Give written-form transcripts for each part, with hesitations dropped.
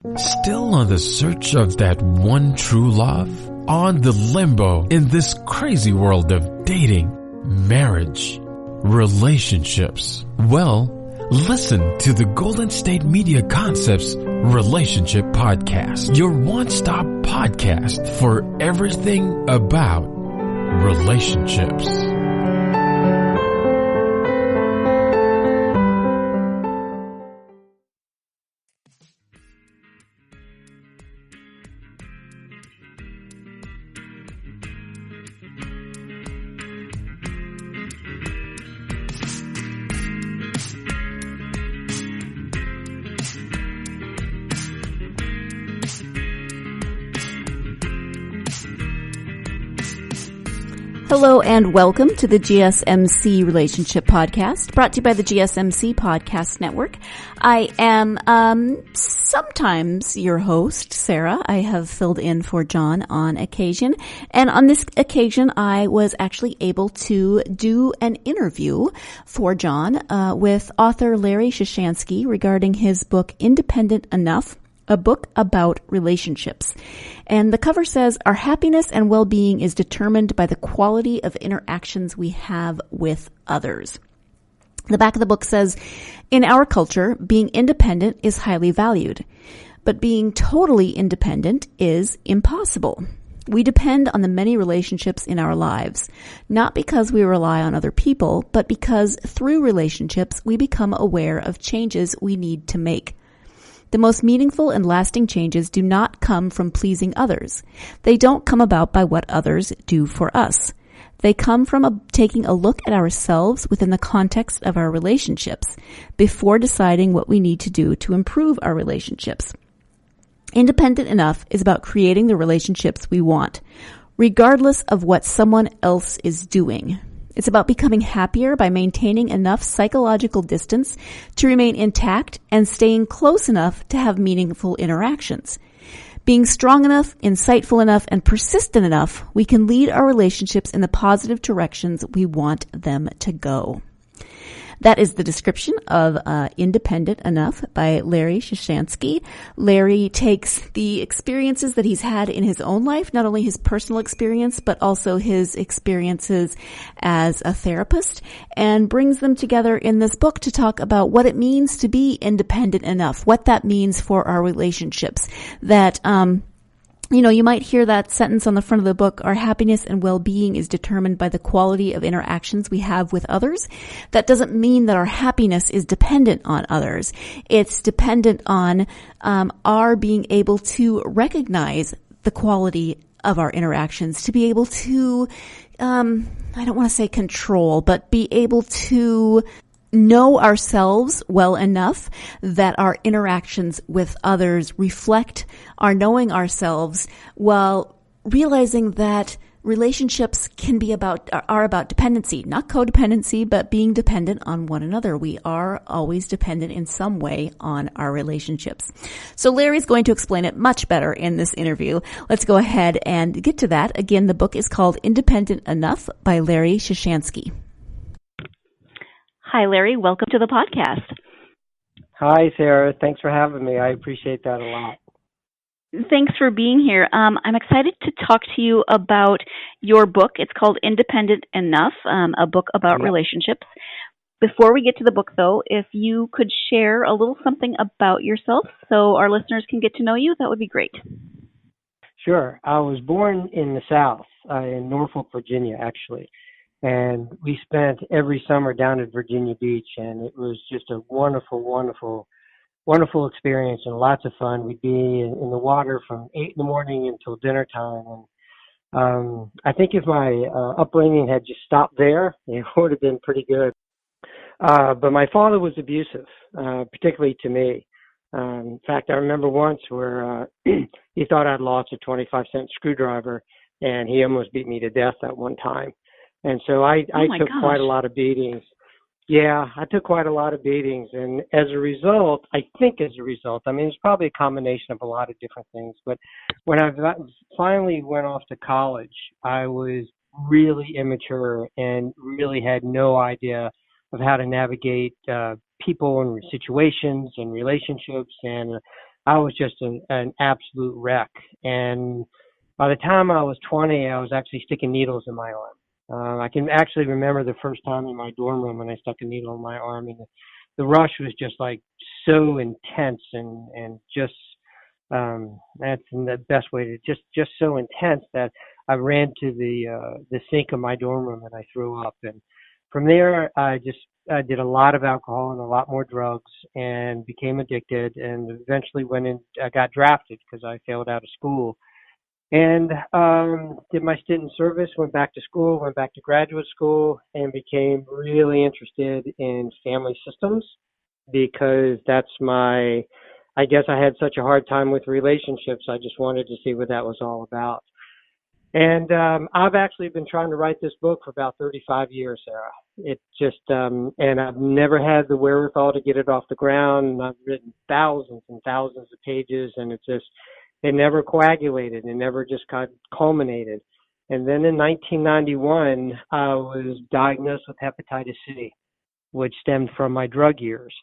Still on the search of that one true love? On the limbo in this crazy world of dating, marriage, relationships? Well, listen to the Golden State Media Concepts Relationship Podcast, your one-stop podcast for everything about relationships. Hello and welcome to the GSMC Relationship Podcast, brought to you by the GSMC Podcast Network. I am sometimes your host, Sarah. I have filled in for John on occasion, and on this occasion I was actually able to do an interview for John with author Larry Shushansky regarding his book Independent Enough, a book about relationships. And the cover says, our happiness and well-being is determined by the quality of interactions we have with others. The back of the book says, in our culture, being independent is highly valued, but being totally independent is impossible. We depend on the many relationships in our lives, not because we rely on other people, but because through relationships we become aware of changes we need to make. The most meaningful and lasting changes do not come from pleasing others. They don't come about by what others do for us. They come from taking a look at ourselves within the context of our relationships before deciding what we need to do to improve our relationships. Independent Enough is about creating the relationships we want, regardless of what someone else is doing. It's about becoming happier by maintaining enough psychological distance to remain intact and staying close enough to have meaningful interactions. Being strong enough, insightful enough, and persistent enough, we can lead our relationships in the positive directions we want them to go. That is the description of Independent Enough by Larry Shushansky. Larry takes the experiences that he's had in his own life, not only his personal experience, but also his experiences as a therapist, and brings them together in this book to talk about what it means to be independent enough, what that means for our relationships. That, you might hear that sentence on the front of the book, our happiness and well-being is determined by the quality of interactions we have with others. That doesn't mean that our happiness is dependent on others. It's dependent on our being able to recognize the quality of our interactions, to be able to, I don't want to say control, but be able to know ourselves well enough that our interactions with others reflect our knowing ourselves, while realizing that relationships are about dependency, not codependency, but being dependent on one another. We are always dependent in some way on our relationships. So Larry's going to explain it much better in this interview. Let's go ahead and get to that. Again, the book is called Independent Enough by Larry Shushansky. Hi, Larry. Welcome to the podcast. Hi, Sarah. Thanks for having me. I appreciate that a lot. Thanks for being here. I'm excited to talk to you about your book. It's called Independent Enough, a book about relationships. Before we get to the book, though, if you could share a little something about yourself so our listeners can get to know you, that would be great. Sure. I was born in the South, in Norfolk, Virginia, actually. And we spent every summer down at Virginia Beach, and it was just a wonderful, wonderful, wonderful experience and lots of fun. We'd be in the water from 8 in the morning until dinner time. And I think if my upbringing had just stopped there, it would have been pretty good. But my father was abusive, particularly to me. In fact, I remember once where he thought I'd lost a 25-cent screwdriver, and he almost beat me to death that one time. And so I took quite a lot of beatings. Yeah, I took quite a lot of beatings. And as a result, I mean, it's probably a combination of a lot of different things. But when I finally went off to college, I was really immature and really had no idea of how to navigate people and situations and relationships. And I was just an absolute wreck. And by the time I was 20, I was actually sticking needles in my arm. I can actually remember the first time in my dorm room when I stuck a needle in my arm, and the rush was just like so intense and just that's the best way to just so intense that I ran to the sink of my dorm room and I threw up. And from there, I did a lot of alcohol and a lot more drugs and became addicted and eventually went in. I got drafted because I failed out of school and did my stint in service. Went back to school, went back to graduate school, and became really interested in family systems because that's my. I guess I had such a hard time with relationships. I just wanted to see what that was all about. And I've actually been trying to write this book for about 35 years, Sarah. It just, and I've never had the wherewithal to get it off the ground. And I've written thousands and thousands of pages, and it never coagulated. It never just got culminated. And then in 1991, I was diagnosed with hepatitis C, which stemmed from my drug years.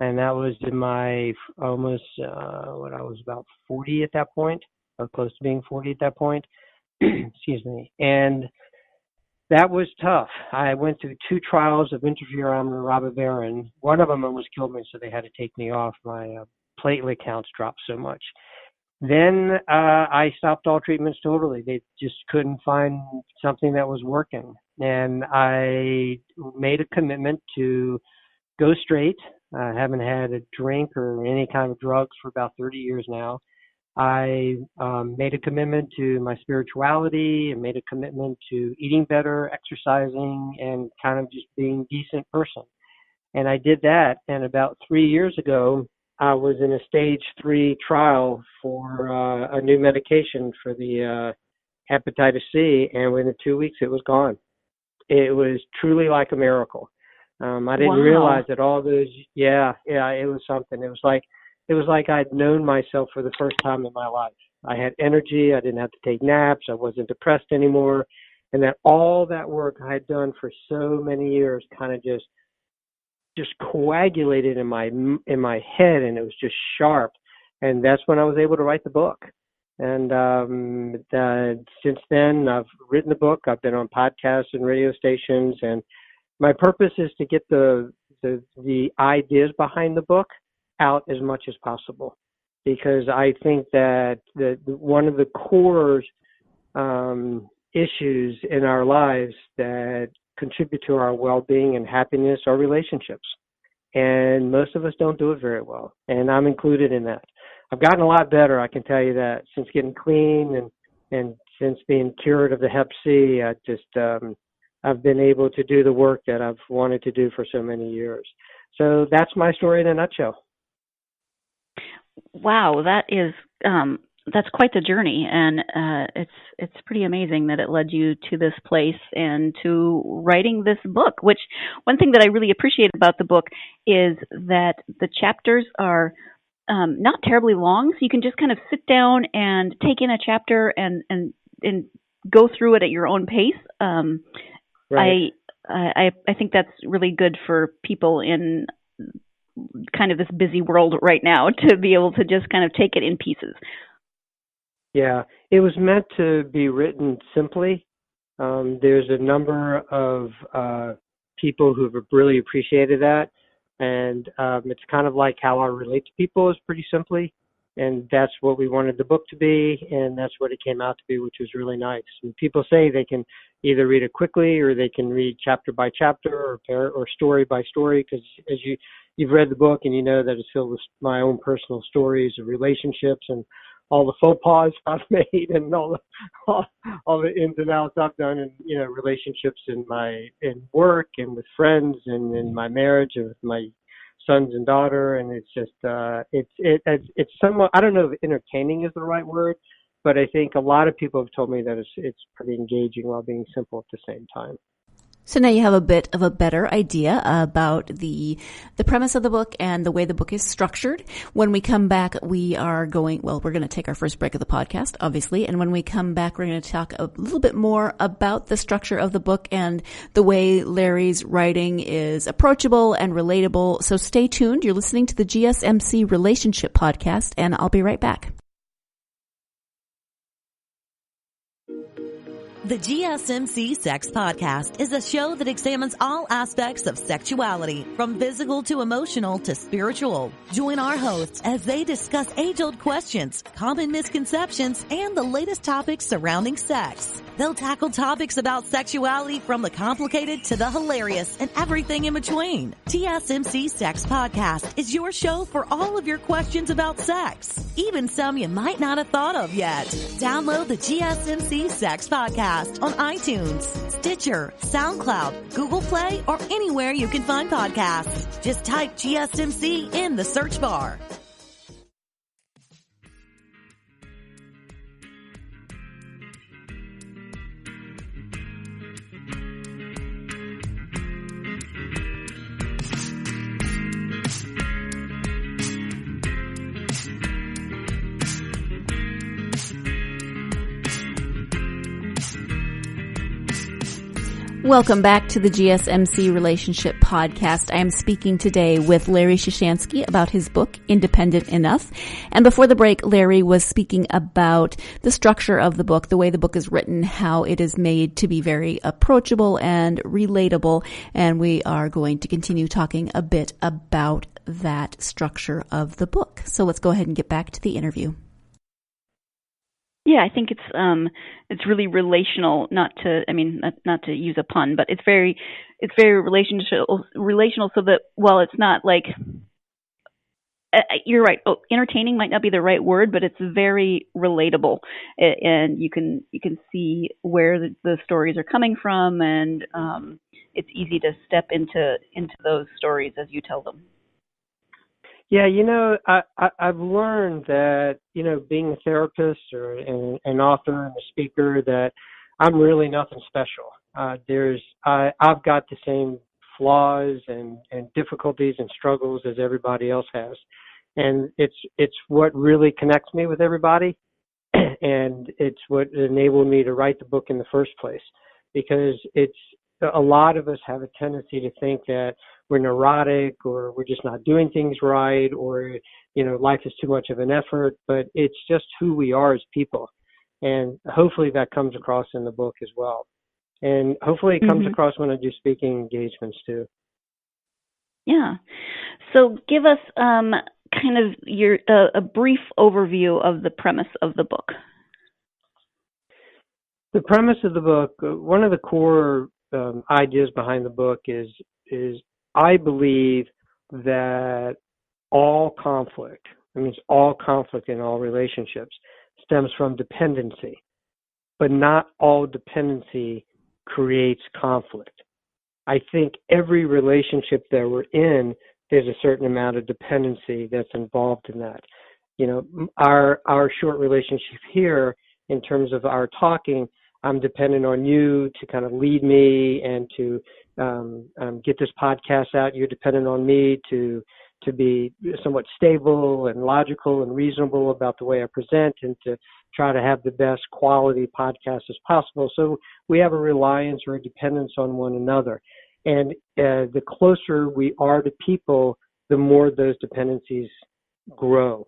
And that was in my almost, I was about 40 at that point, or close to being 40 at that point. Excuse me. And that was tough. I went through 2 trials of interferon and ribavirin. One of them almost killed me, so they had to take me off. My platelet counts dropped so much. Then I stopped all treatments totally. They just couldn't find something that was working. And I made a commitment to go straight. I haven't had a drink or any kind of drugs for about 30 years now. I made a commitment to my spirituality and made a commitment to eating better, exercising, and kind of just being a decent person. And I did that. And about 3 years ago, I was in a stage 3 trial for a new medication for the hepatitis C. And within 2 weeks, it was gone. It was truly like a miracle. I didn't realize that all those, it was something. It was like I'd known myself for the first time in my life. I had energy. I didn't have to take naps. I wasn't depressed anymore. And that all that work I had done for so many years kind of just coagulated in my head, and it was just sharp. And that's when I was able to write the book. And since then, I've written the book. I've been on podcasts and radio stations, and my purpose is to get the ideas behind the book out as much as possible, because I think that one of the core issues in our lives that contribute to our well-being and happiness are relationships, and most of us don't do it very well, and I'm included in that. I've gotten a lot better, I can tell you that, since getting clean and since being cured of the Hep C. I've been able to do the work that I've wanted to do for so many years. So that's my story in a nutshell. Wow, that's quite the journey, and it's pretty amazing that it led you to this place and to writing this book. Which, one thing that I really appreciate about the book is that the chapters are not terribly long, so you can just kind of sit down and take in a chapter and go through it at your own pace. Right. I think that's really good for people in kind of this busy world right now to be able to just kind of take it in pieces. Yeah, it was meant to be written simply. There's a number of people who have really appreciated that, and it's kind of like how I relate to people is pretty simply, and that's what we wanted the book to be, and that's what it came out to be, which was really nice. And people say they can either read it quickly or they can read chapter by chapter or story by story, because as you've read the book and you know that it's filled with my own personal stories of relationships and all the faux pas I've made and all the ins and outs I've done in relationships in work and with friends and in my marriage and with my sons and daughter, and it's just it's somewhat, I don't know if entertaining is the right word, but I think a lot of people have told me that it's pretty engaging while being simple at the same time. So now you have a bit of a better idea about the premise of the book and the way the book is structured. When we come back, we're going to take our first break of the podcast, obviously. And when we come back, we're going to talk a little bit more about the structure of the book and the way Larry's writing is approachable and relatable. So stay tuned. You're listening to the GSMC Relationship Podcast, and I'll be right back. The GSMC Sex Podcast is a show that examines all aspects of sexuality, from physical to emotional to spiritual. Join our hosts as they discuss age-old questions, common misconceptions, and the latest topics surrounding sex. They'll tackle topics about sexuality from the complicated to the hilarious and everything in between. GSMC Sex Podcast is your show for all of your questions about sex, even some you might not have thought of yet. Download the GSMC Sex Podcast on iTunes, Stitcher, SoundCloud, Google Play, or anywhere you can find podcasts. Just type GSMC in the search bar. Welcome back to the GSMC Relationship Podcast. I am speaking today with Larry Shushansky about his book, Independent Enough. And before the break, Larry was speaking about the structure of the book, the way the book is written, how it is made to be very approachable and relatable. And we are going to continue talking a bit about that structure of the book. So let's go ahead and get back to the interview. Yeah, I think it's really relational. Not to use a pun, but it's very relational. So that while it's not like you're right, entertaining might not be the right word, but it's very relatable, and you can see where the stories are coming from, and it's easy to step into those stories as you tell them. Yeah, I've learned that, being a therapist or an author and a speaker, that I'm really nothing special. I've got the same flaws and difficulties and struggles as everybody else has. And it's what really connects me with everybody. And it's what enabled me to write the book in the first place, because a lot of us have a tendency to think that we're neurotic, or we're just not doing things right, or, life is too much of an effort, but it's just who we are as people. And hopefully that comes across in the book as well. And hopefully it comes across when I do speaking engagements too. Yeah. So give us kind of a brief overview of the premise of the book. The premise of the book, one of the core ideas behind the book is I believe that all conflict in all relationships stems from dependency, but not all dependency creates conflict. I think every relationship that we're in, there's a certain amount of dependency that's involved in that. Our short relationship here, in terms of our talking, I'm dependent on you to kind of lead me and to get this podcast out. You're dependent on me to be somewhat stable and logical and reasonable about the way I present, and to try to have the best quality podcast as possible. So we have a reliance or a dependence on one another. And the closer we are to people, the more those dependencies grow.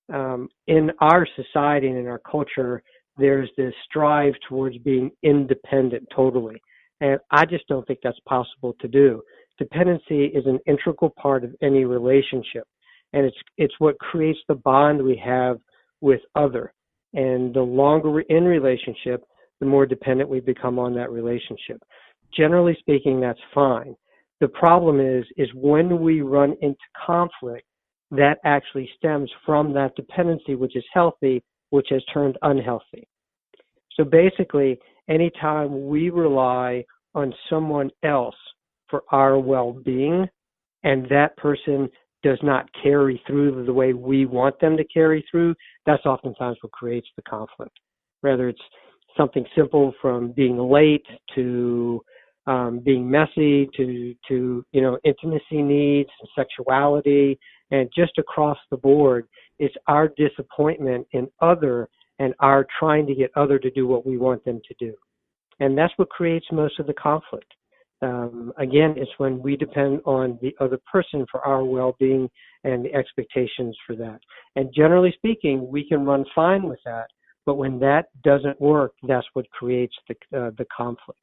In our society and in our culture, there's this strive towards being independent totally. And I just don't think that's possible to do. Dependency is an integral part of any relationship. And it's what creates the bond we have with other. And the longer we're in relationship, the more dependent we become on that relationship. Generally speaking, that's fine. The problem is when we run into conflict, that actually stems from that dependency, which is healthy, which has turned unhealthy. So basically, anytime we rely on someone else for our well-being, and that person does not carry through the way we want them to carry through, that's oftentimes what creates the conflict. Whether it's something simple from being late to being messy to intimacy needs and sexuality, and just across the board, it's our disappointment in other and our trying to get other to do what we want them to do. And that's what creates most of the conflict. Again, it's when we depend on the other person for our well-being and the expectations for that. And generally speaking, we can run fine with that. But when that doesn't work, that's what creates the conflict.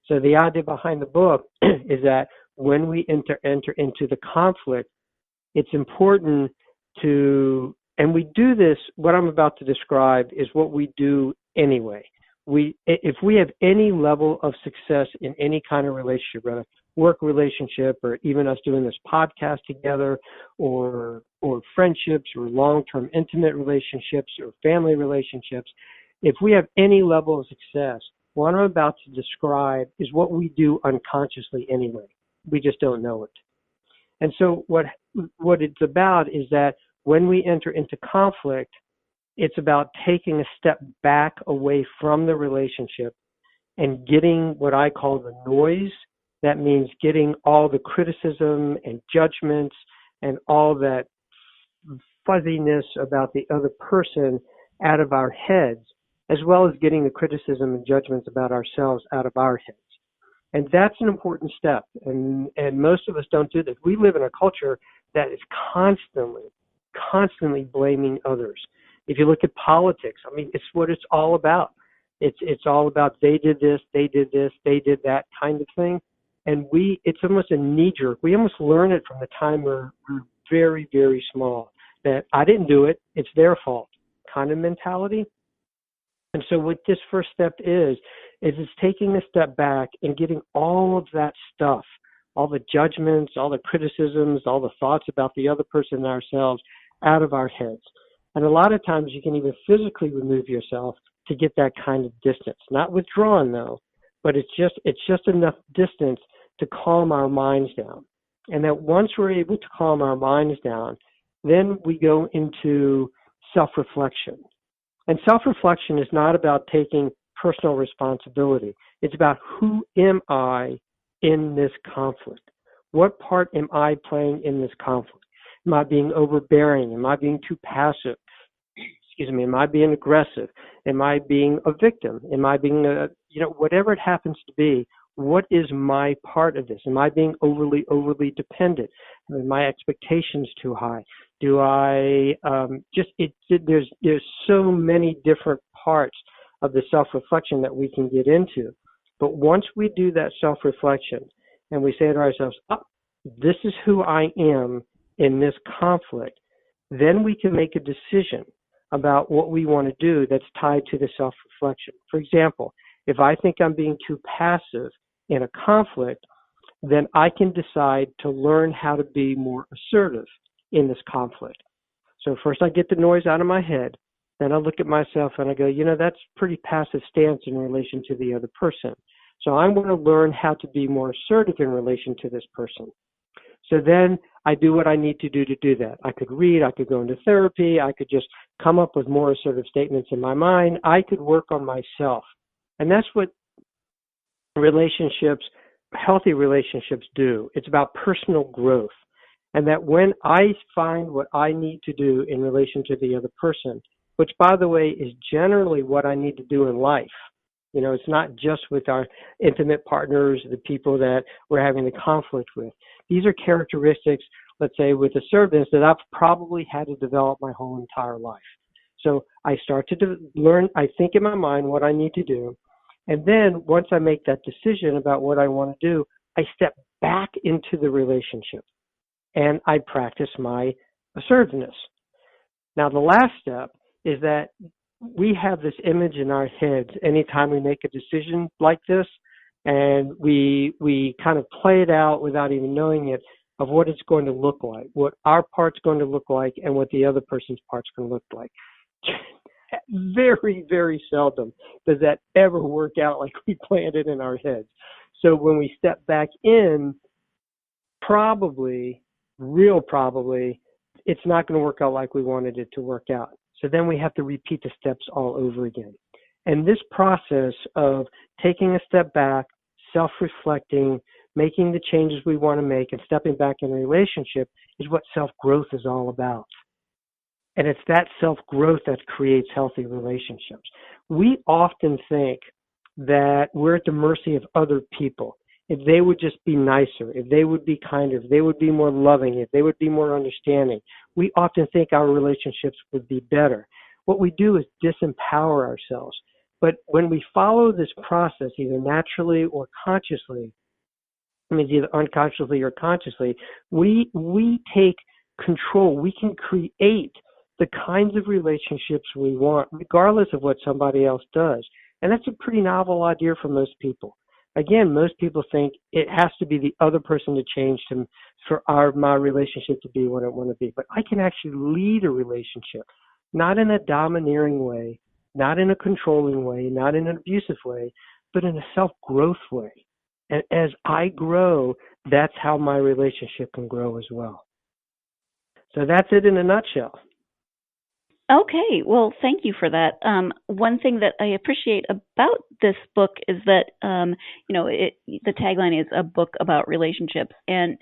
So the idea behind the book is that when we enter into the conflict, it's important to, and we do this, what I'm about to describe is what we do anyway. If we have any level of success in any kind of relationship, whether work relationship or even us doing this podcast together, or friendships or long-term intimate relationships or family relationships, if we have any level of success, what I'm about to describe is what we do unconsciously anyway. We just don't know it. And so what it's about is that when we enter into conflict, it's about taking a step back away from the relationship and getting what I call the noise. That means getting all the criticism and judgments and all that fuzziness about the other person out of our heads, as well as getting the criticism and judgments about ourselves out of our heads. And that's an important step. And most of us don't do this. We live in a culture that is constantly blaming others. If you look at politics, I mean, it's what it's all about. It's all about they did this, they did that kind of thing. And it's almost a knee-jerk. We almost learn it from the time we're very, very small, that I didn't do it, it's their fault kind of mentality. And so what this first step is it's taking a step back and getting all of that stuff, all the judgments, all the criticisms, all the thoughts about the other person and ourselves out of our heads. And a lot of times you can even physically remove yourself to get that kind of distance. Not withdrawn though, but it's just enough distance to calm our minds down. And that once we're able to calm our minds down, then we go into self-reflection. And self-reflection is not about taking personal responsibility. It's about who am I in this conflict? What part am I playing in this conflict? Am I being overbearing? Am I being too passive? Am I being aggressive? Am I being a victim? Am I being whatever it happens to be, what is my part of this? Am I being overly dependent? Are my expectations too high? Do I there's so many different parts of the self-reflection that we can get into. But once we do that self-reflection and we say to ourselves, this is who I am in this conflict, then we can make a decision about what we want to do that's tied to the self-reflection. For example, if I think I'm being too passive in a conflict, then I can decide to learn how to be more assertive in this conflict. So first I get the noise out of my head, then I look at myself and I go, that's a pretty passive stance in relation to the other person. So I'm going to learn how to be more assertive in relation to this person. So then I do what I need to do that. I could read, I could go into therapy, I could just come up with more assertive statements in my mind. I could work on myself. And that's what healthy relationships do. It's about personal growth. And that when I find what I need to do in relation to the other person, which by the way is generally what I need to do in life. It's not just with our intimate partners, the people that we're having the conflict with. These are characteristics, let's say, with assertiveness that I've probably had to develop my whole entire life. So I start to learn, I think in my mind what I need to do. And then once I make that decision about what I want to do, I step back into the relationship and I practice my assertiveness. Now, the last step is that we have this image in our heads anytime we make a decision like this, and we kind of play it out without even knowing it of what it's going to look like, what our part's going to look like, and what the other person's part's going to look like. Very, very seldom does that ever work out like we planned it in our heads. So when we step back in, real probably, it's not going to work out like we wanted it to work out. So then we have to repeat the steps all over again. And this process of taking a step back, self-reflecting, making the changes we want to make, and stepping back in a relationship is what self-growth is all about. And it's that self-growth that creates healthy relationships. We often think that we're at the mercy of other people. If they would just be nicer, if they would be kinder, if they would be more loving, if they would be more understanding, we often think our relationships would be better. What we do is disempower ourselves. But when we follow this process, either naturally or consciously, I mean, either unconsciously or consciously, we take control. We can create the kinds of relationships we want, regardless of what somebody else does. And that's a pretty novel idea for most people. Again, most people think it has to be the other person to change for my relationship to be what I want to be. But I can actually lead a relationship, not in a domineering way, not in a controlling way, not in an abusive way, but in a self-growth way. And as I grow, that's how my relationship can grow as well. So that's it in a nutshell. Okay, well, thank you for that. One thing that I appreciate about this book is that, the tagline is a book about relationships. And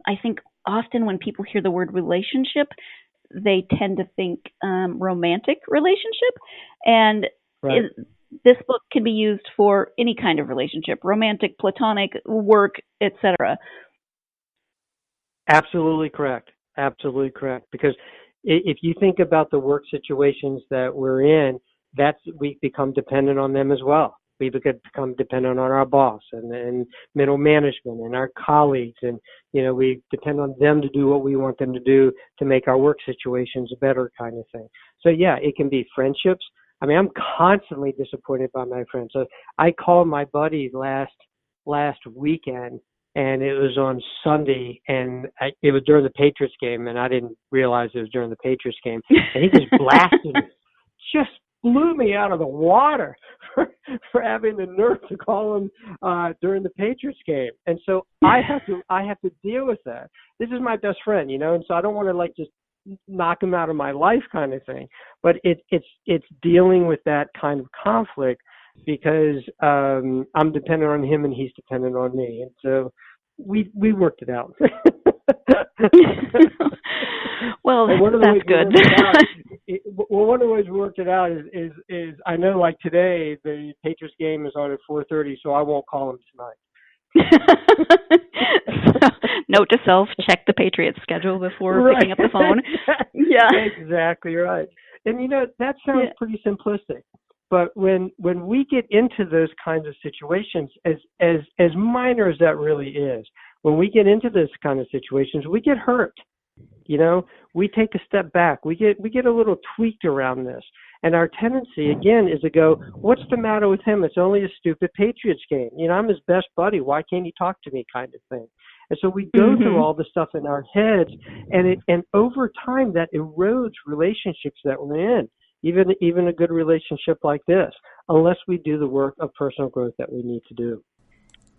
I think often when people hear the word relationship, they tend to think romantic relationship. And right. This book can be used for any kind of relationship, romantic, platonic, work, etc. Absolutely correct. Absolutely correct. Because if you think about the work situations that we're in, we become dependent on them as well. We become dependent on our boss and middle management and our colleagues, and we depend on them to do what we want them to do to make our work situations better, kind of thing. So yeah, it can be friendships. I mean, I'm constantly disappointed by my friends. So I called my buddy last weekend, and it was on Sunday, and it was during the Patriots game, and I didn't realize it was during the Patriots game. And he just blasted me, just blew me out of the water for having the nerve to call him during the Patriots game. And so I have to deal with that. This is my best friend, and so I don't want to just knock him out of my life kind of thing. But it's dealing with that kind of conflict because I'm dependent on him and he's dependent on me. And so we worked it out. Well, that's good. One of the ways we worked it out is I know, like today, the Patriots game is on at 4:30, so I won't call him tonight. Note to self, check the Patriots schedule before picking up the phone. Yeah. Exactly right. And that sounds pretty simplistic. But when we get into those kinds of situations, as minor as that really is, when we get into those kind of situations, we get hurt. We take a step back. We get a little tweaked around this. And our tendency, again, is to go, what's the matter with him? It's only a stupid Patriots game. I'm his best buddy. Why can't he talk to me, kind of thing? And so we go through all the stuff in our heads, and over time that erodes relationships that we're in, even a good relationship like this, unless we do the work of personal growth that we need to do.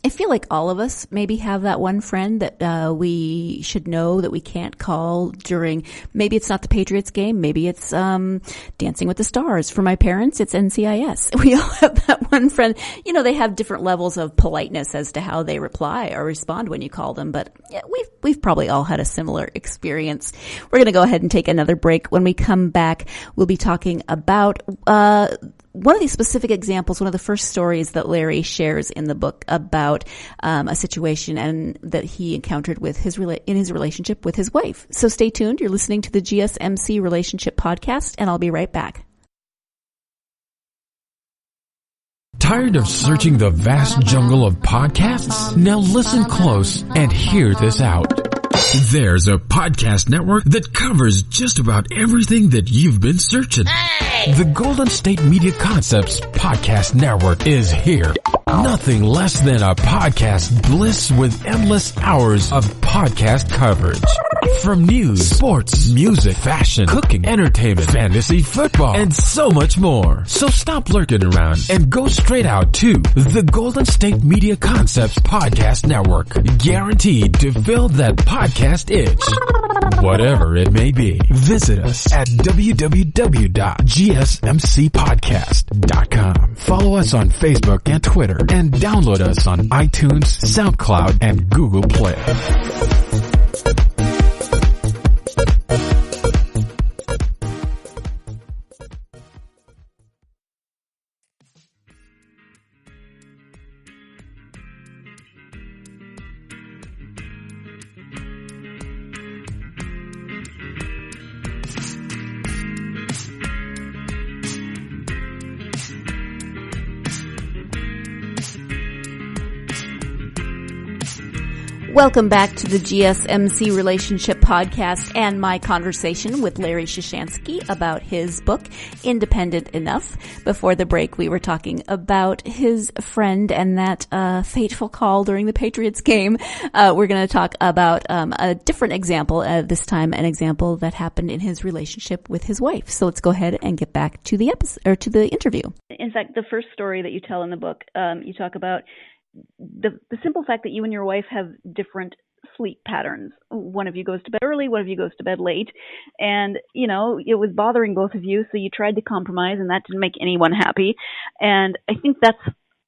I feel like all of us maybe have that one friend that we should know that we can't call during, maybe it's not the Patriots game, maybe it's Dancing with the Stars. For my parents, it's NCIS. We all have that one friend. They have different levels of politeness as to how they reply or respond when you call them, but yeah, we've probably all had a similar experience. We're going to go ahead and take another break. When we come back, we'll be talking about one of these specific examples, one of the first stories that Larry shares in the book about a situation and that he encountered with in his relationship with his wife. So stay tuned. You're listening to the GSMC Relationship Podcast, and I'll be right back. Tired of searching the vast jungle of podcasts? Now listen close and hear this out. There's a podcast network that covers just about everything that you've been searching. Hey! The Golden State Media Concepts Podcast Network is here. Nothing less than a podcast bliss with endless hours of podcast coverage. From news, sports, music, fashion, cooking, entertainment, fantasy, football, and so much more. So stop lurking around and go straight out to the Golden State Media Concepts Podcast Network. Guaranteed to fill that podcast itch. whatever it may be. Visit us at www.gsmcpodcast.com. Follow us on Facebook and Twitter, and download us on iTunes, SoundCloud, and Google Play. Welcome back to the GSMC Relationship Podcast and my conversation with Larry Shushansky about his book, Independent Enough. Before the break, we were talking about his friend and that fateful call during the Patriots game. We're going to talk about a different example, this time an example that happened in his relationship with his wife. So let's go ahead and get back to the episode, or to the interview. In fact, the first story that you tell in the book, you talk about the simple fact that you and your wife have different sleep patterns. One of you goes to bed early, one of you goes to bed late. And, you know, it was bothering both of you, so you tried to compromise, and that didn't make anyone happy. And I think that's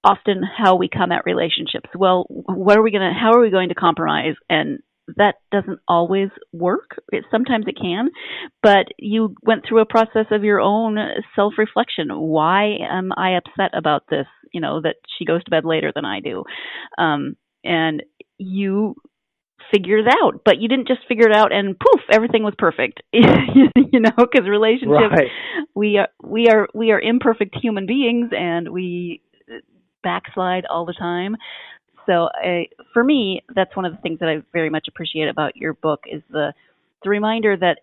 often how we come at relationships. Well, how are we going to compromise? And that doesn't always work. Sometimes it can, but you went through a process of your own self-reflection. Why am I upset about this? You know, that she goes to bed later than I do. And you figured it out, but you didn't just figure it out and poof, everything was perfect. You know, because relationships, right. we are imperfect human beings, and we backslide all the time. So for me, that's one of the things that I very much appreciate about your book is the reminder that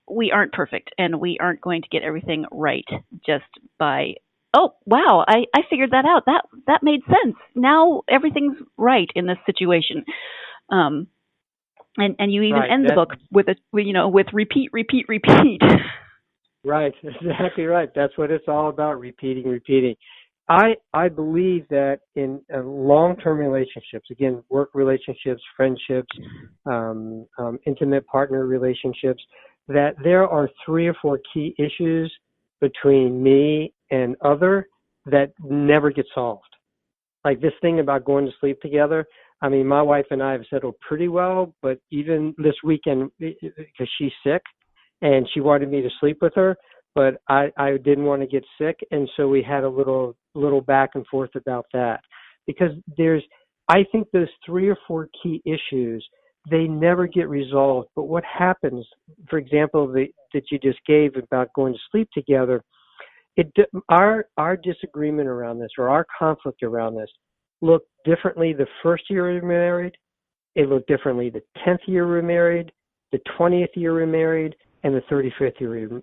we aren't perfect and we aren't going to get everything right just by, oh, wow, I figured that out. That made sense. Now everything's right in this situation. And you even end the book with repeat. Right, exactly right. That's what it's all about, repeating. I believe that in long-term relationships, again, work relationships, friendships, intimate partner relationships, that there are 3 or 4 key issues between me and other that never get solved. Like this thing about going to sleep together. I mean, my wife and I have settled pretty well, but even this weekend, because she's sick and she wanted me to sleep with her, but I didn't want to get sick, and so we had a little back and forth about that. Because I think those 3 or 4 key issues, they never get resolved. But what happens, for example, that you just gave about going to sleep together, our disagreement around this, or our conflict around this, looked differently the first year we were married. It looked differently the 10th year we were married, the 20th year we were married, and the 35th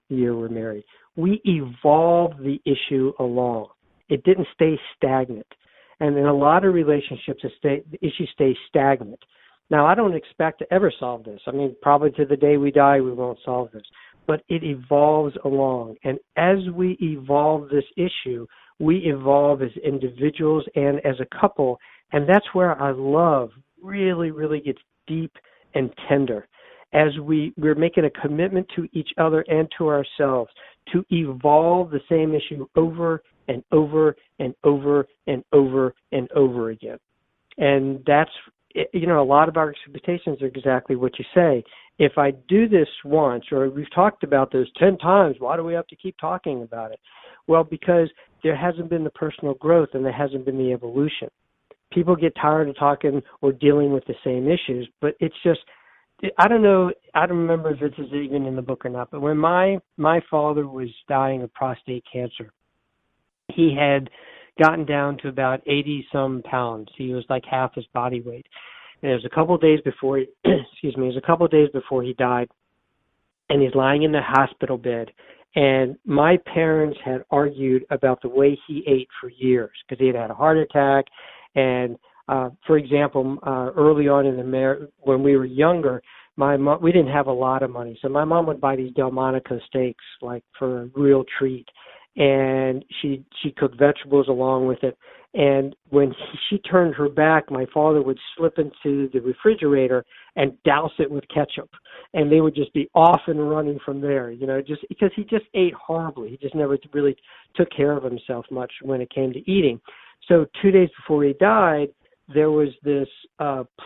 year we're married. We evolved the issue along. It didn't stay stagnant. And in a lot of relationships, the issues stay stagnant. Now, I don't expect to ever solve this. I mean, probably to the day we die, we won't solve this. But it evolves along. And as we evolve this issue, we evolve as individuals and as a couple. And that's where our love really, really gets deep and tender. As we're making a commitment to each other and to ourselves to evolve the same issue over and over and over and over and over again. And that's, a lot of our expectations are exactly what you say. If I do this once, or we've talked about this 10 times, why do we have to keep talking about it? Well, because there hasn't been the personal growth and there hasn't been the evolution. People get tired of talking or dealing with the same issues, but it's just, I don't know, I don't remember if this is even in the book or not, but when my father was dying of prostate cancer, he had gotten down to about 80-some pounds. He was like half his body weight. And it was a couple of days before, he died, and he's lying in the hospital bed. And my parents had argued about the way he ate for years because he had a heart attack. And for example, early on in the when we were younger, my mom, we didn't have a lot of money, so my mom would buy these Delmonico steaks like for a real treat, and she cooked vegetables along with it. And when she turned her back, my father would slip into the refrigerator and douse it with ketchup. And they would just be off and running from there, just because he just ate horribly. He just never really took care of himself much when it came to eating. So 2 days before he died, there was this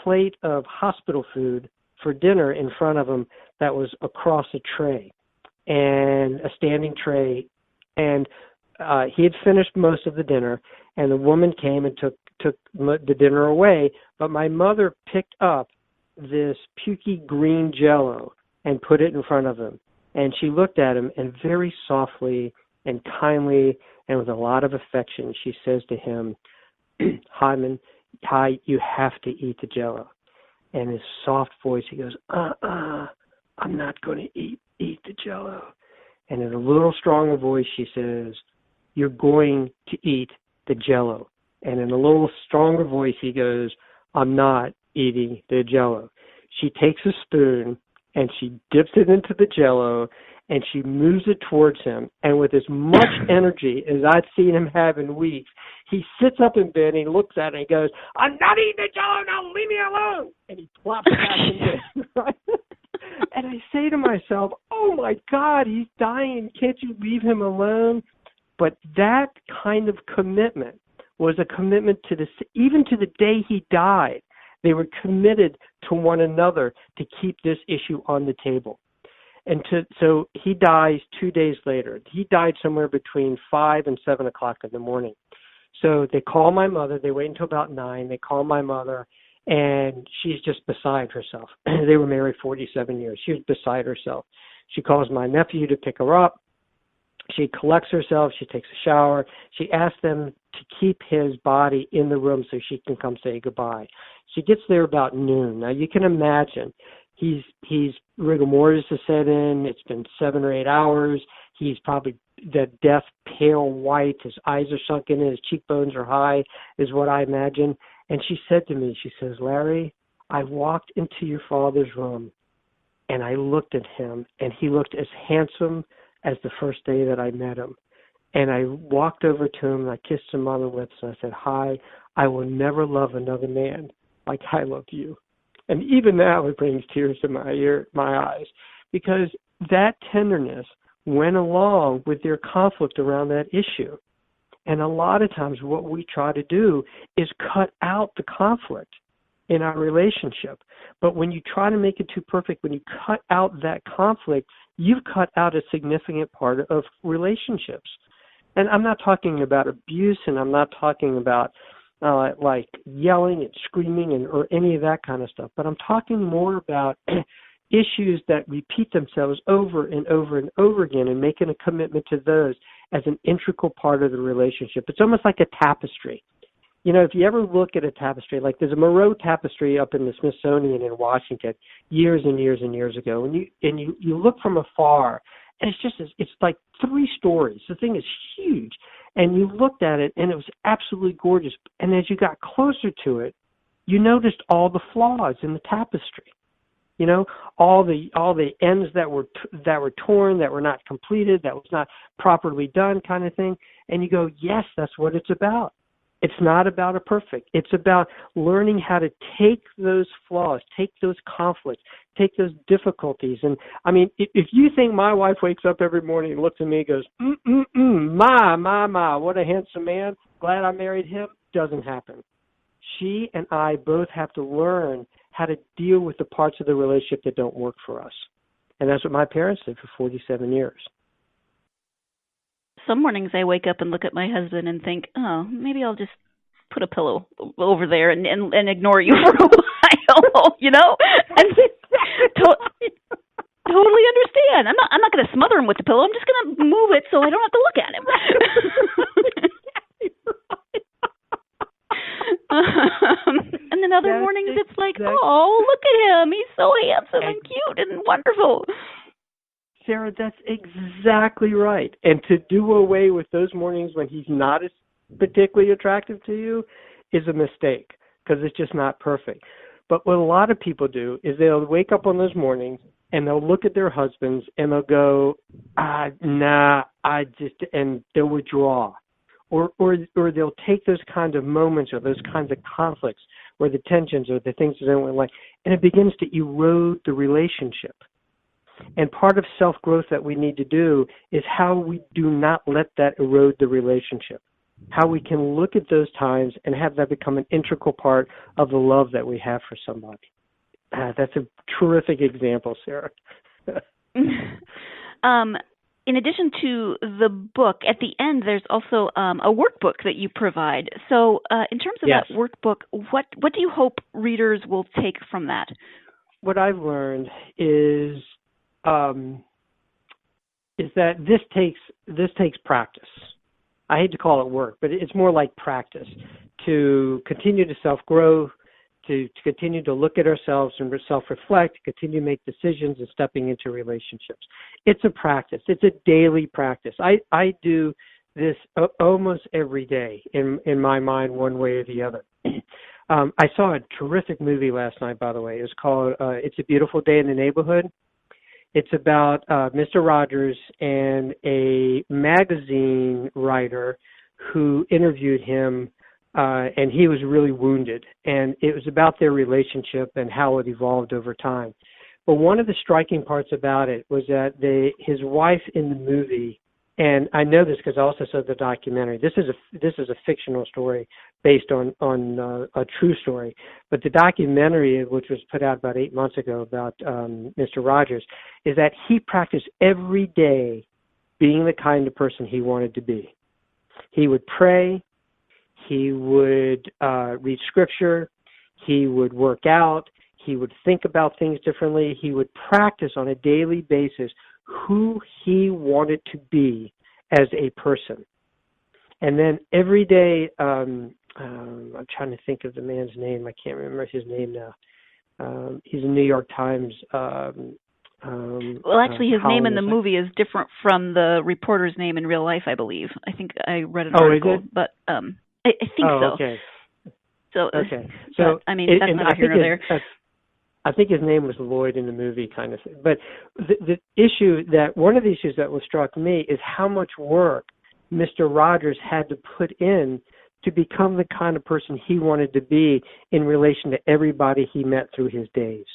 plate of hospital food for dinner in front of him that was across a tray, and a standing tray. And he had finished most of the dinner, and the woman came and took the dinner away. But my mother picked up this pukey green Jell-O and put it in front of him. And she looked at him, and very softly and kindly and with a lot of affection, she says to him, Hyman, you have to eat the Jell-O. And his soft voice, he goes, I'm not going to eat the Jell-O. And in a little stronger voice, she says, you're going to eat the Jell-O. And in a little stronger voice, he goes, I'm not eating the Jell-O. She takes a spoon and she dips it into the Jell-O and she moves it towards him. And with as much energy as I'd seen him have in weeks, he sits up in bed and he looks at it and he goes, I'm not eating the Jell-O, now leave me alone. And he plops back in bed, right? And I say to myself, oh my God, he's dying. Can't you leave him alone? But that kind of commitment was a commitment to this, even to the day he died. They were committed to one another to keep this issue on the table. So he dies 2 days later. He died somewhere between 5 and 7 o'clock in the morning. So they call my mother. They wait until about 9. They call my mother, and she's just beside herself. They were married 47 years. She was beside herself. She calls my nephew to pick her up. She collects herself. She takes a shower. She asks them to keep his body in the room so she can come say goodbye. She gets there about noon. Now, you can imagine he's rigor mortis has set in. It's been 7 or 8 hours. He's probably the death pale white. His eyes are sunken in. His cheekbones are high, is what I imagine. And she said to me, she says, Larry, I walked into your father's room, and I looked at him, and he looked as handsome as the first day that I met him. And I walked over to him, and I kissed him on the lips, and I said, hi, I will never love another man like I love you. And even now it brings tears to my eyes, because that tenderness went along with their conflict around that issue. And a lot of times what we try to do is cut out the conflict in our relationship. But when you try to make it too perfect, when you cut out that conflict, you've cut out a significant part of relationships. And I'm not talking about abuse, and I'm not talking about like yelling and screaming or any of that kind of stuff. But I'm talking more about issues that repeat themselves over and over and over again, and making a commitment to those as an integral part of the relationship. It's almost like a tapestry. If you ever look at a tapestry, like there's a Moreau tapestry up in the Smithsonian in Washington years and years and years ago, and you look from afar, and it's like 3 stories. The thing is huge. And you looked at it, and it was absolutely gorgeous. And as you got closer to it, you noticed all the flaws in the tapestry. All the ends that were torn, that were not completed, that was not properly done, kind of thing. And you go, yes, that's what it's about. It's not about a perfect. It's about learning how to take those flaws, take those conflicts, take those difficulties. And I mean, if you think my wife wakes up every morning and looks at me and goes, my, what a handsome man, glad I married him, doesn't happen. She and I both have to learn how to deal with the parts of the relationship that don't work for us. And that's what my parents did for 47 years. Some mornings I wake up and look at my husband and think, oh, maybe I'll just put a pillow over there and ignore you for a while, And totally understand. I'm not going to smother him with the pillow. I'm just going to move it so I don't have to look at him. And then other mornings it's like, oh, look at him. He's so handsome and cute and wonderful. Sarah, that's exactly right. And to do away with those mornings when he's not as particularly attractive to you is a mistake, because it's just not perfect. But what a lot of people do is they'll wake up on those mornings and they'll look at their husbands and they'll go, and they'll withdraw. or they'll take those kinds of moments or those kinds of conflicts or the tensions or the things that they don't like, and it begins to erode the relationship. And part of self-growth that we need to do is how we do not let that erode the relationship, how we can look at those times and have that become an integral part of the love that we have for somebody. That's a terrific example, Sarah. In addition to the book, at the end there's also a workbook that you provide. So in terms of Yes. that workbook, what do you hope readers will take from that? What I've learned is that this takes practice. I hate to call it work, but it's more like practice to continue to self-grow, to continue to look at ourselves and self-reflect, to continue to make decisions and stepping into relationships. It's a practice. It's a daily practice. I do this almost every day in my mind, one way or the other. I saw a terrific movie last night, by the way. It was called It's a Beautiful Day in the Neighborhood. It's about Mr. Rogers and a magazine writer who interviewed him, and he was really wounded. And it was about their relationship and how it evolved over time. But one of the striking parts about it was that his wife in the movie, and I know this because I also saw the documentary. This is a fictional story based on a true story. But the documentary, which was put out about 8 months ago about Mr. Rogers, is that he practiced every day being the kind of person he wanted to be. He would pray. He would read scripture. He would work out. He would think about things differently. He would practice on a daily basis who he wanted to be as a person. And then every day, I'm trying to think of the man's name. I can't remember his name now. He's a New York Times. Well, actually, his name in the movie is different from the reporter's name in real life, I believe. I think I read an article, is it? but I think so. Okay. So, okay. So, I mean, that's not here nor there. I think his name was Lloyd in the movie, kind of thing. But one of the issues that struck me is how much work Mr. Rogers had to put in to become the kind of person he wanted to be in relation to everybody he met through his days.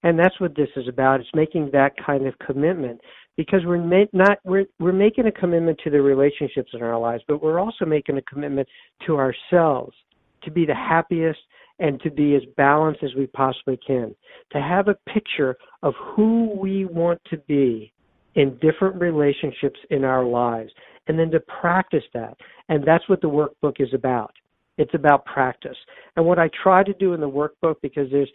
And that's what this is about. It's making that kind of commitment, because we're making a commitment to the relationships in our lives, but we're also making a commitment to ourselves to be the happiest and to be as balanced as we possibly can, to have a picture of who we want to be in different relationships in our lives, and then to practice that. And that's what the workbook is about. It's about practice. And what I try to do in the workbook, because there's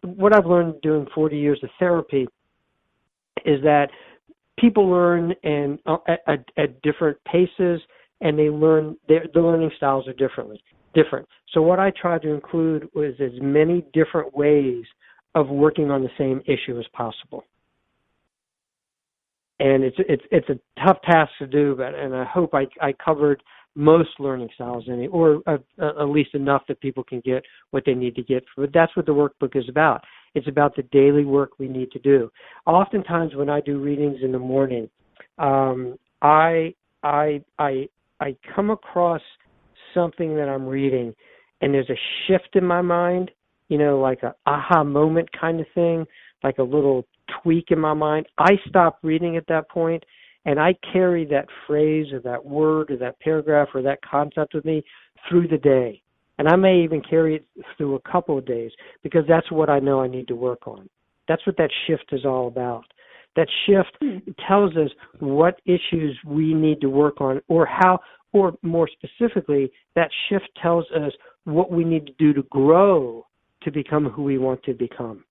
what I've learned doing 40 years of therapy, is that people learn at different paces, and they learn the learning styles are different. So what I tried to include was as many different ways of working on the same issue as possible. And it's a tough task to do, and I hope I covered most learning styles in it, or at least enough that people can get what they need to get. But that's what the workbook is about. It's about the daily work we need to do. Oftentimes when I do readings in the morning, I come across something that I'm reading, and there's a shift in my mind, like a aha moment kind of thing, like a little tweak in my mind. I stop reading at that point, and I carry that phrase or that word or that paragraph or that concept with me through the day. And I may even carry it through a couple of days, because that's what I know I need to work on. That's what that shift is all about. That shift tells us what issues we need to work on, or more specifically, that shift tells us what we need to do to grow to become who we want to become.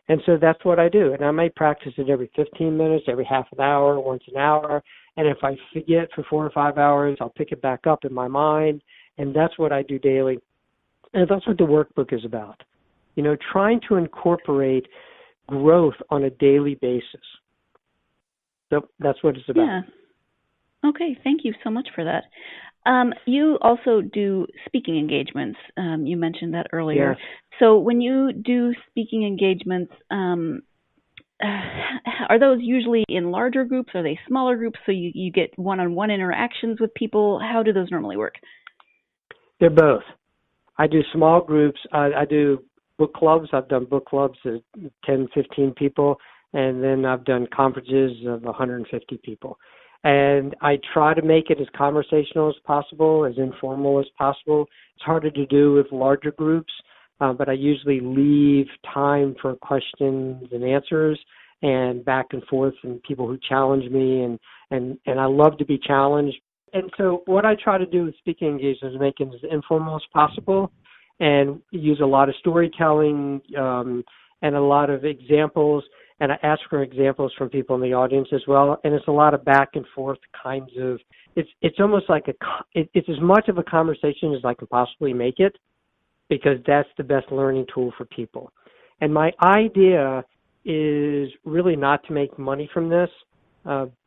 And so that's what I do. And I may practice it every 15 minutes, every half an hour, once an hour. And if I forget for 4 or 5 hours, I'll pick it back up in my mind. And that's what I do daily. And that's what the workbook is about. Trying to incorporate growth on a daily basis. So that's what it's about. Yeah. Okay, thank you so much for that. You also do speaking engagements. You mentioned that earlier. Yes. So when you do speaking engagements, are those usually in larger groups? Are they smaller groups so you get one-on-one interactions with people? How do those normally work? They're both. I do small groups. I do book clubs. I've done book clubs of 10, 15 people, and then I've done conferences of 150 people. And I try to make it as conversational as possible, as informal as possible. It's harder to do with larger groups, but I usually leave time for questions and answers and back and forth and people who challenge me, and I love to be challenged. And so what I try to do with speaking engagements is make it as informal as possible and use a lot of storytelling and a lot of examples. And I ask for examples from people in the audience as well. And it's a lot of back and forth kinds of, it's almost like it's as much of a conversation as I can possibly make it, because that's the best learning tool for people. And my idea is really not to make money from this,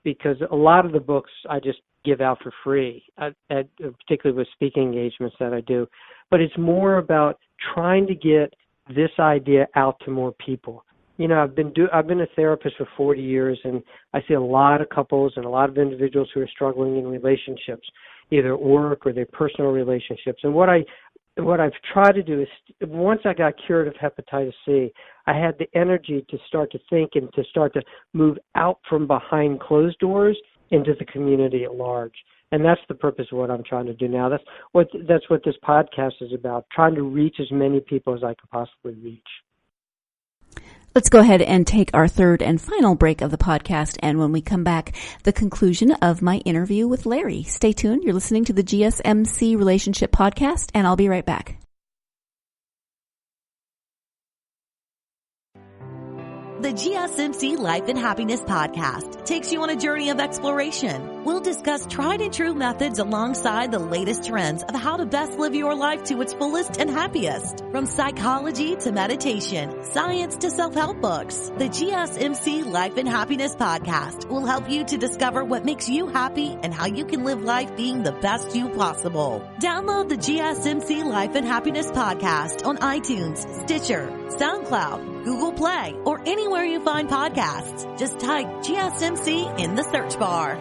because a lot of the books I just give out for free, particularly with speaking engagements that I do. But it's more about trying to get this idea out to more people. You know, I've been a therapist for 40 years, and I see a lot of couples and a lot of individuals who are struggling in relationships, either at work or their personal relationships. And what I've tried to do is, once I got cured of hepatitis C, I had the energy to start to think and to start to move out from behind closed doors into the community at large. And that's the purpose of what I'm trying to do now. That's what this podcast is about, trying to reach as many people as I can possibly reach. Let's go ahead and take our third and final break of the podcast. And when we come back, the conclusion of my interview with Larry. Stay tuned. You're listening to the GSMC Relationship Podcast, and I'll be right back. The GSMC Life and Happiness Podcast takes you on a journey of exploration. We'll discuss tried and true methods alongside the latest trends of how to best live your life to its fullest and happiest. From psychology to meditation, science to self-help books, the GSMC Life and Happiness Podcast will help you to discover what makes you happy and how you can live life being the best you possible. Download the GSMC Life and Happiness Podcast on iTunes, Stitcher, SoundCloud, Google Play, or anywhere you find podcasts. Just type GSMC in the search bar.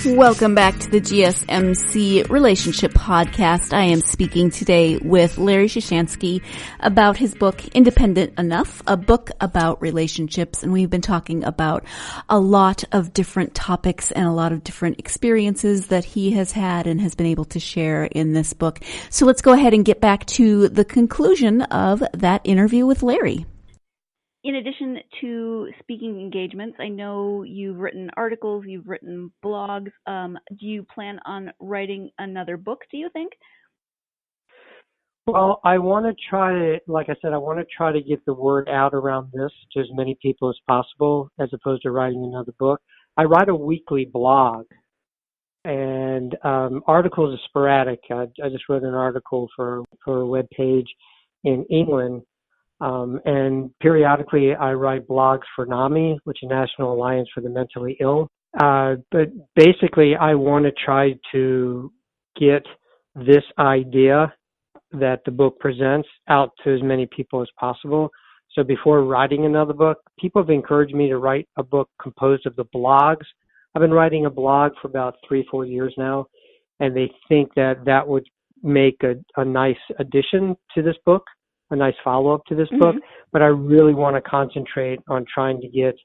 Welcome back to the GSMC Relationship Podcast. I am speaking today with Larry Shushansky about his book, Independent Enough, a book about relationships. And we've been talking about a lot of different topics and a lot of different experiences that he has had and has been able to share in this book. So let's go ahead and get back to the conclusion of that interview with Larry. In addition to speaking engagements, I know you've written articles, you've written blogs. Do you plan on writing another book, do you think? Well, I want to try to, like I said, I want to try to get the word out around this to as many people as possible, as opposed to writing another book. I write a weekly blog, and articles are sporadic. I just wrote an article for a web page in England. And periodically I write blogs for NAMI, which is National Alliance for the Mentally Ill. But basically I want to try to get this idea that the book presents out to as many people as possible. So before writing another book, people have encouraged me to write a book composed of the blogs. I've been writing a blog for about 3-4 years now, and they think that would make a nice addition to this book, a nice follow-up to this book, but I really want to concentrate on trying to get,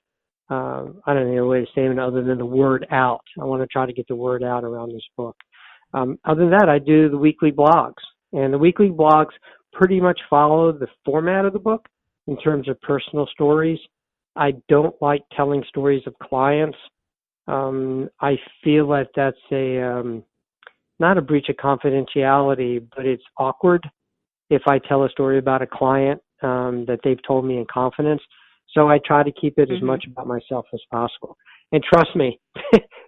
I don't know a way to say it other than the word out. I want to try to get the word out around this book. Other than that, I do the weekly blogs, and the weekly blogs pretty much follow the format of the book in terms of personal stories. I don't like telling stories of clients. I feel that that's not a breach of confidentiality, but it's awkward if I tell a story about a client that they've told me in confidence. So I try to keep it as much about myself as possible. And trust me,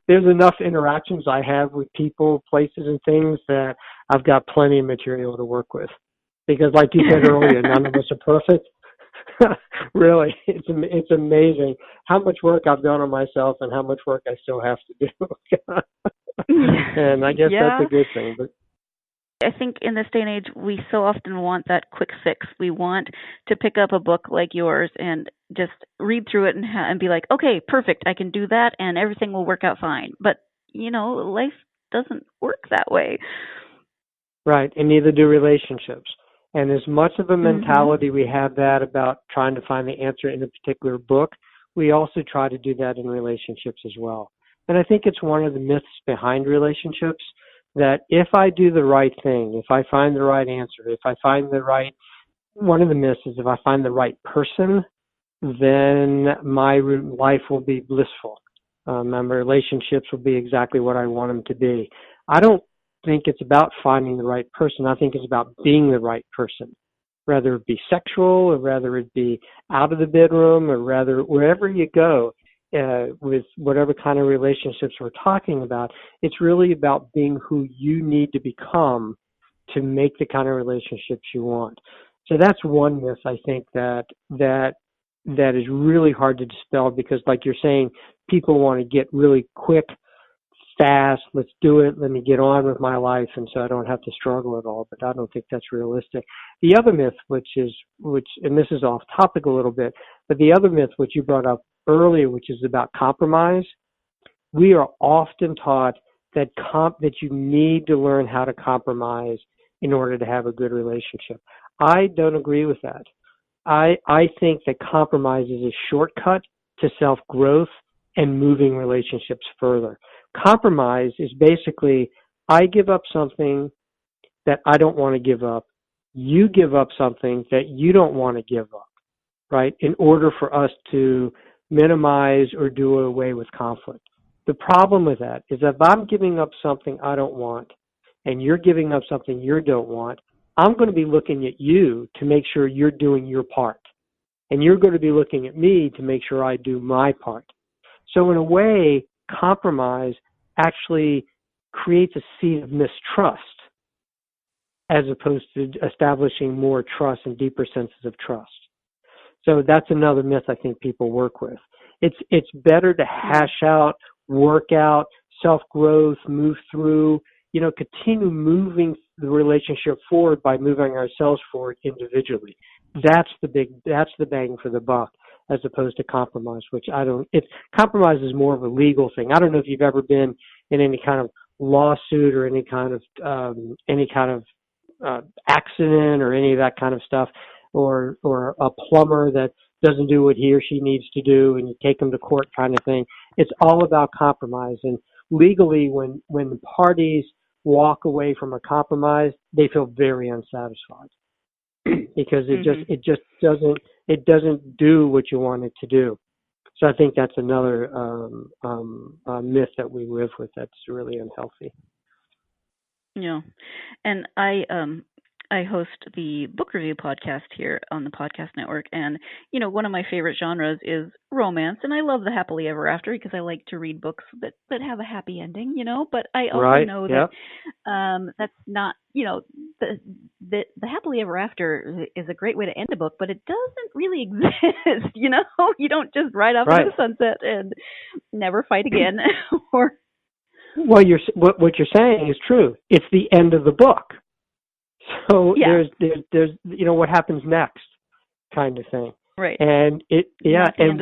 there's enough interactions I have with people, places, and things that I've got plenty of material to work with. Because like you said earlier, none of us are perfect. Really, it's amazing how much work I've done on myself and how much work I still have to do. And I guess that's a good thing. But I think in this day and age, we so often want that quick fix. We want to pick up a book like yours and just read through it and be like, okay, perfect, I can do that and everything will work out fine. But, life doesn't work that way. Right, and neither do relationships. And as much of a mentality we have that about trying to find the answer in a particular book, we also try to do that in relationships as well. And I think it's one of the myths behind relationships that if I do the right thing, if I find the right answer, one of the myths is if I find the right person, then my life will be blissful. My relationships will be exactly what I want them to be. I don't think it's about finding the right person. I think it's about being the right person, whether it be sexual or whether it be out of the bedroom or rather wherever you go with whatever kind of relationships we're talking about. It's really about being who you need to become to make the kind of relationships you want. So that's one myth I think that is really hard to dispel because like you're saying, people want to get really quick, fast, let's do it, let me get on with my life, and so I don't have to struggle at all, but I don't think that's realistic. The other myth, which and this is off topic a little bit, but the other myth, which you brought up earlier, which is about compromise, we are often taught that you need to learn how to compromise in order to have a good relationship. I don't agree with that. I think that compromise is a shortcut to self-growth and moving relationships further. Compromise is basically, I give up something that I don't want to give up. You give up something that you don't want to give up, right? In order for us to minimize or do away with conflict. The problem with that is if I'm giving up something I don't want and you're giving up something you don't want, I'm going to be looking at you to make sure you're doing your part. And you're going to be looking at me to make sure I do my part. So in a way, compromise actually creates a seed of mistrust as opposed to establishing more trust and deeper senses of trust. So that's another myth I think people work with. It's better to hash out, work out, self-growth, move through, continue moving the relationship forward by moving ourselves forward individually. That's the bang for the buck, as opposed to compromise, which compromise is more of a legal thing. I don't know if you've ever been in any kind of lawsuit or any kind of accident or any of that kind of stuff, or a plumber that doesn't do what he or she needs to do and you take them to court kind of thing. It's all about compromise. And legally, when the parties walk away from a compromise, they feel very unsatisfied because it just doesn't do what you want it to do. So I think that's another myth that we live with that's really unhealthy. Yeah, and I host the book review podcast here on the podcast network, and one of my favorite genres is romance, and I love the happily ever after because I like to read books that have a happy ending, but I also know that that's not, the happily ever after is a great way to end a book, but it doesn't really exist. You don't just ride off into the sunset and never fight again. Or well, what you're saying is true. It's the end of the book. So there's what happens next kind of thing. Right. And it's not the end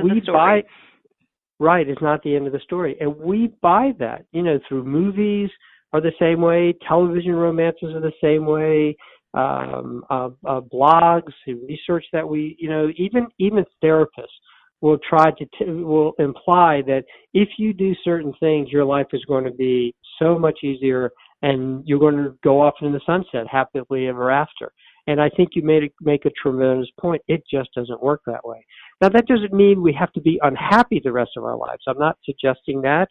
of the story. And we buy that, through movies are the same way, television romances are the same way, blogs, research that we, even therapists will will imply that if you do certain things, your life is going to be so much easier and you're going to go off into the sunset happily ever after. And I think you make a tremendous point. It just doesn't work that way. Now, that doesn't mean we have to be unhappy the rest of our lives. I'm not suggesting that.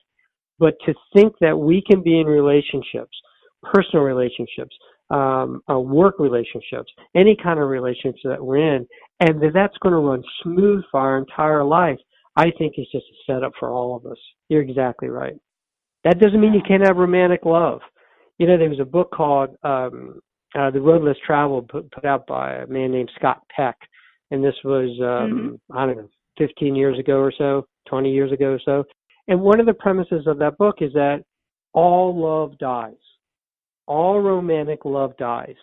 But to think that we can be in relationships, personal relationships, work relationships, any kind of relationship that we're in, and that's going to run smooth for our entire life, I think is just a setup for all of us. You're exactly right. That doesn't mean you can't have romantic love. You know, there was a book called The Road Less Traveled, put out by a man named Scott Peck. And this was, I don't know, 15 years ago or so, 20 years ago or so. And one of the premises of that book is that all love dies. All romantic love dies.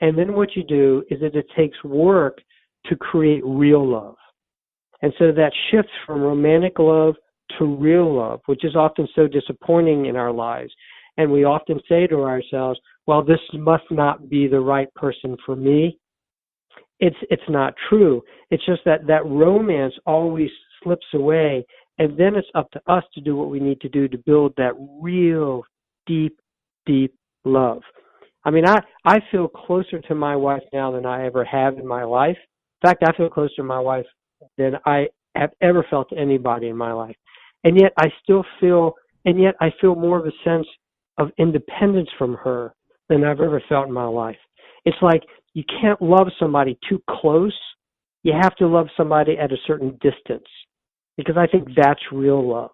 And then what you do is that it takes work to create real love. And so that shifts from romantic love to real love, which is often so disappointing in our lives. And we often say to ourselves, well, this must not be the right person for me. It's not true. It's just that romance always slips away, and then it's up to us to do what we need to do to build that real, deep, deep love. I mean, I feel closer to my wife now than I ever have in my life. In fact, I feel closer to my wife than I have ever felt to anybody in my life. And yet I feel more of a sense of independence from her than I've ever felt in my life. It's like you can't love somebody too close. You have to love somebody at a certain distance, because I think that's real love.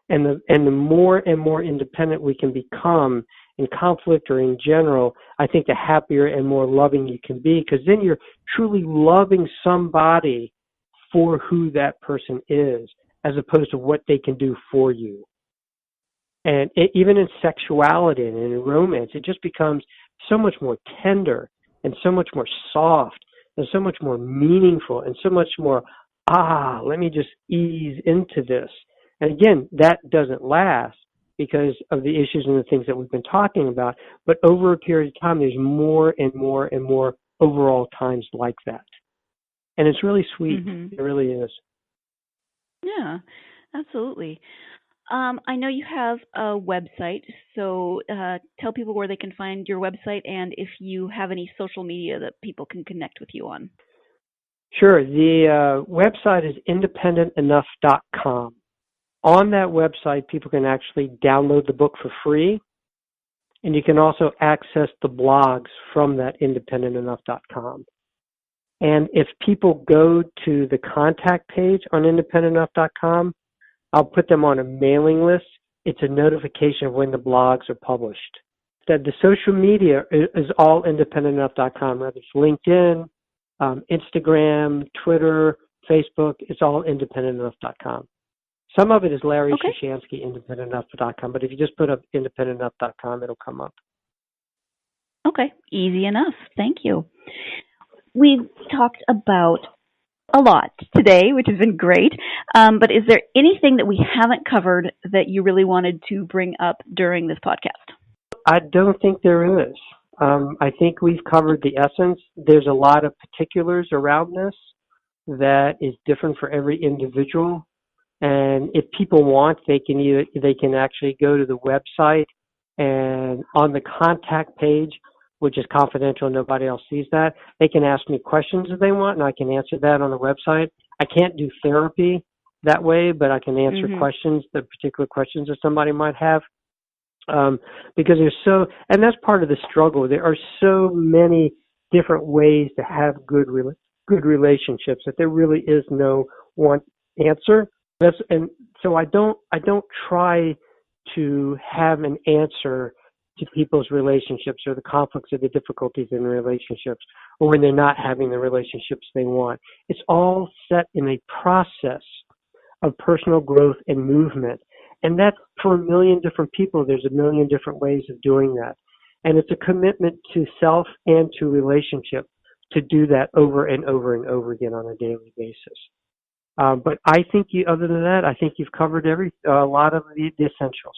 And the more and more independent we can become in conflict or in general, I think the happier and more loving you can be, because then you're truly loving somebody for who that person is, as opposed to what they can do for you. And even in sexuality and in romance, it just becomes so much more tender and so much more soft and so much more meaningful and so much more, let me just ease into this. And again, that doesn't last because of the issues and the things that we've been talking about. But over a period of time, there's more and more and more overall times like that. And it's really sweet. Mm-hmm. It really is. Yeah, absolutely. I know you have a website, so tell people where they can find your website and if you have any social media that people can connect with you on. Sure. The website is independentenough.com. On that website, people can actually download the book for free, and you can also access the blogs from that independentenough.com. And if people go to the contact page on independentenough.com, I'll put them on a mailing list. It's a notification of when the blogs are published. That the social media is all independentenough.com, whether it's LinkedIn, Instagram, Twitter, Facebook, it's all independentenough.com. Some of it is Larry Shushansky, independentenough.com, but if you just put up independentenough.com, it'll come up. Okay, easy enough. Thank you. We've talked about a lot today, which has been great. But is there anything that we haven't covered that you really wanted to bring up during this podcast? I don't think there is. I think we've covered the essence. There's a lot of particulars around this that is different for every individual. And if people want, they can actually go to the website, and on the contact page, which is confidential, nobody else sees that, they can ask me questions if they want, and I can answer that on the website. I can't do therapy that way, but I can answer questions, the particular questions that somebody might have, because and that's part of the struggle. There are so many different ways to have good relationships that there really is no one answer. And so I don't try to have an answer to people's relationships or the conflicts or the difficulties in relationships, or when they're not having the relationships they want. It's all set in a process of personal growth and movement. And that's for a million different people. There's a million different ways of doing that. And it's a commitment to self and to relationship to do that over and over and over again on a daily basis. But I think other than that, I think you've covered a lot of the essentials.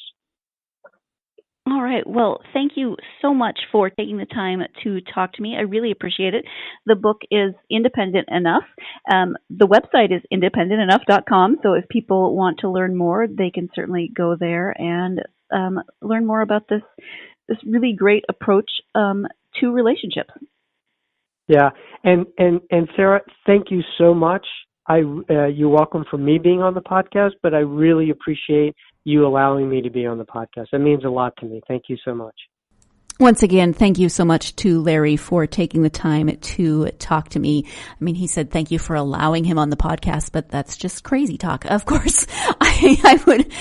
All right. Well, thank you so much for taking the time to talk to me. I really appreciate it. The book is Independent Enough. The website is independentenough.com. So if people want to learn more, they can certainly go there and learn more about this really great approach to relationships. Yeah. And Sarah, thank you so much. You're welcome for me being on the podcast, but I really appreciate you allowing me to be on the podcast. That means a lot to me. Thank you so much. Once again, thank you so much to Larry for taking the time to talk to me. I mean, he said thank you for allowing him on the podcast, but that's just crazy talk. Of course, I would,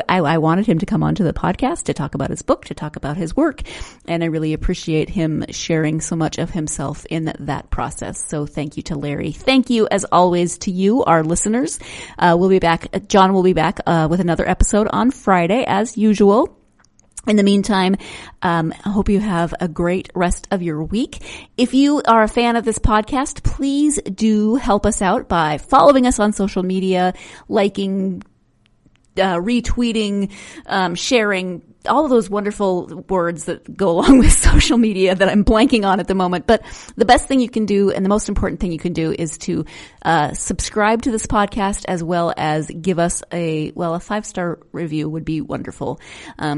I wanted him to come onto the podcast to talk about his book, to talk about his work, and I really appreciate him sharing so much of himself in that process. So thank you to Larry. Thank you, as always, to you, our listeners. We'll be back. John will be back with another episode on Friday, as usual. In the meantime, I hope you have a great rest of your week. If you are a fan of this podcast, please do help us out by following us on social media, liking, retweeting, sharing, all of those wonderful words that go along with social media that I'm blanking on at the moment. But the best thing you can do and the most important thing you can do is to subscribe to this podcast, as well as give us a 5-star review would be wonderful.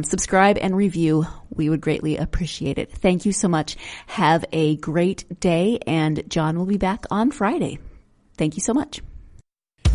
Subscribe and review. We would greatly appreciate it. Thank you so much. Have a great day, and John will be back on Friday. Thank you so much.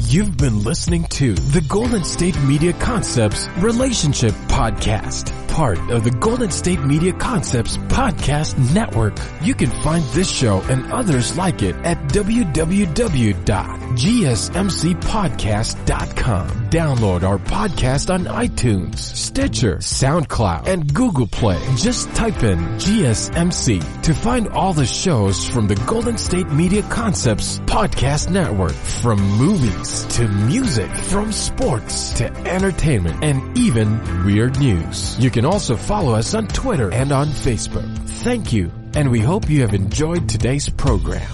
You've been listening to the Golden State Media Concepts Relationship Podcast, part of the Golden State Media Concepts Podcast Network. You can find this show and others like it at www.gsmcpodcast.com. Download our podcast on iTunes, Stitcher, SoundCloud, and Google Play. Just type in GSMC to find all the shows from the Golden State Media Concepts Podcast Network, from movies to music, from sports to entertainment, and even weird news. You can also follow us on Twitter and on Facebook. Thank you, and we hope you have enjoyed today's program.